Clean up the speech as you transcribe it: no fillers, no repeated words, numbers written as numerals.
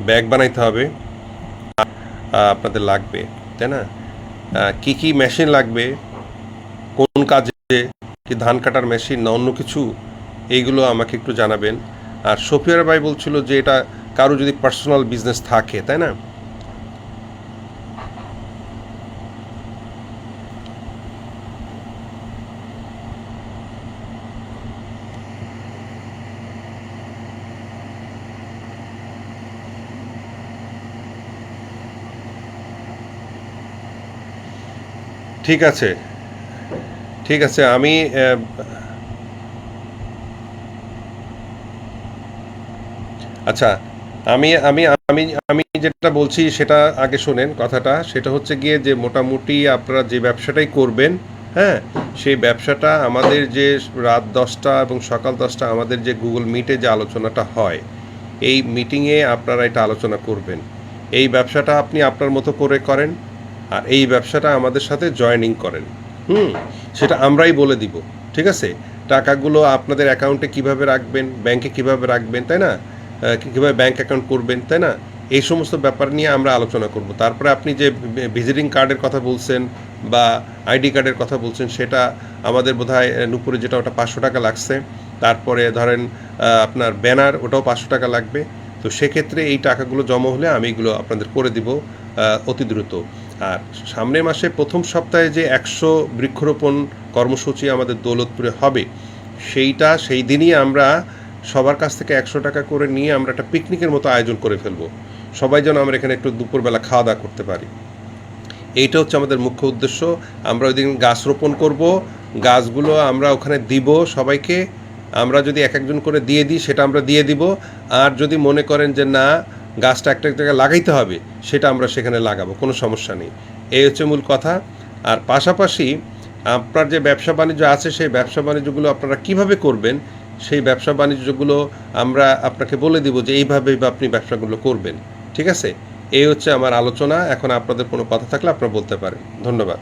Bag বানাইতে হবে, আপনাদের লাগবে, তাই না? কি কি মেশিন লাগবে, কোন কাজে, কি ধান কাটার মেশিন না অন্য কিছু, এইগুলো আমাকে একটু জানাবেন। আর শফিয়ার ভাই বলছিল যে এটা কারো যদি পার্সোনাল বিজনেস থাকে, তাই না? ঠিক আছে, ঠিক আছে। আমি আচ্ছা, আমি আমি আমি আমি যেটা বলছি সেটা আগে শোনেন কথাটা। সেটা হচ্ছে গিয়ে যে মোটামুটি আপনারা যে ব্যবসাটাই করবেন, হ্যাঁ, সেই ব্যবসাটা আমাদের যে রাত 10টা এবং সকাল 10টা আমাদের যে গুগল মিটে যে আলোচনাটা হয়, এই মিটিংয়ে আপনারা এটা আলোচনা করবেন। এই ব্যবসাটা আপনি আপনার মতো করে করেন, আর এই ব্যবসাটা আমাদের সাথে জয়েনিং করেন। হুম, সেটা আমরাই বলে দিব। ঠিক আছে? টাকাগুলো আপনাদের অ্যাকাউন্টে কিভাবে রাখবেন, ব্যাংকে কিভাবে রাখবেন, তাই না? কীভাবে ব্যাংক অ্যাকাউন্ট করবেন, তাই না? এই সমস্ত ব্যাপার নিয়ে আমরা আলোচনা করব। তারপরে আপনি যে ভিজিটিং কার্ডের কথা বলছেন বা আইডি কার্ডের কথা বলছেন, সেটা আমাদের বোধহয় নুপুরে যেটা ওটা 500 টাকা লাগছে। তারপরে ধরেন আপনার ব্যানার, ওটাও 500 টাকা লাগবে। তো সেক্ষেত্রে এই টাকাগুলো জমা হলে আমি এগুলো আপনাদের করে দিব অতি দ্রুত। আর সামনের মাসে প্রথম সপ্তাহে যে 100 বৃক্ষরোপণ কর্মসূচি আমাদের দৌলতপুরে হবে, সেইটা সেই দিনই আমরা সবার কাছ থেকে 100 টাকা করে নিয়ে আমরা একটা পিকনিকের মতো আয়োজন করে ফেলবো। সবাই যেন আমরা এখানে একটু দুপুরবেলা খাওয়া দাওয়া করতে পারি। এইটা হচ্ছে আমাদের মুখ্য উদ্দেশ্য। আমরা ওই দিন গাছ রোপণ করব, গাছগুলো আমরা ওখানে দিব সবাইকে। আমরা যদি এক একজন করে দিয়ে দিই, সেটা আমরা দিয়ে দিব। আর যদি মনে করেন যে না, গাছটা একটা জায়গায় লাগাইতে হবে, সেটা আমরা সেখানে লাগাবো, কোনো সমস্যা নেই। এই হচ্ছে মূল কথা। আর পাশাপাশি আপনার যে ব্যবসা বাণিজ্য আছে, সেই ব্যবসা বাণিজ্যগুলো আপনারা কিভাবে করবেন, সেই ব্যবসা বাণিজ্যগুলো আমরা আপনাকে বলে দিব যে এইভাবেই বা আপনি ব্যবসাগুলো করবেন। ঠিক আছে? এই হচ্ছে আমার আলোচনা। এখন আপনাদের কোনো কথা থাকলে আপনারা বলতে পারেন। ধন্যবাদ।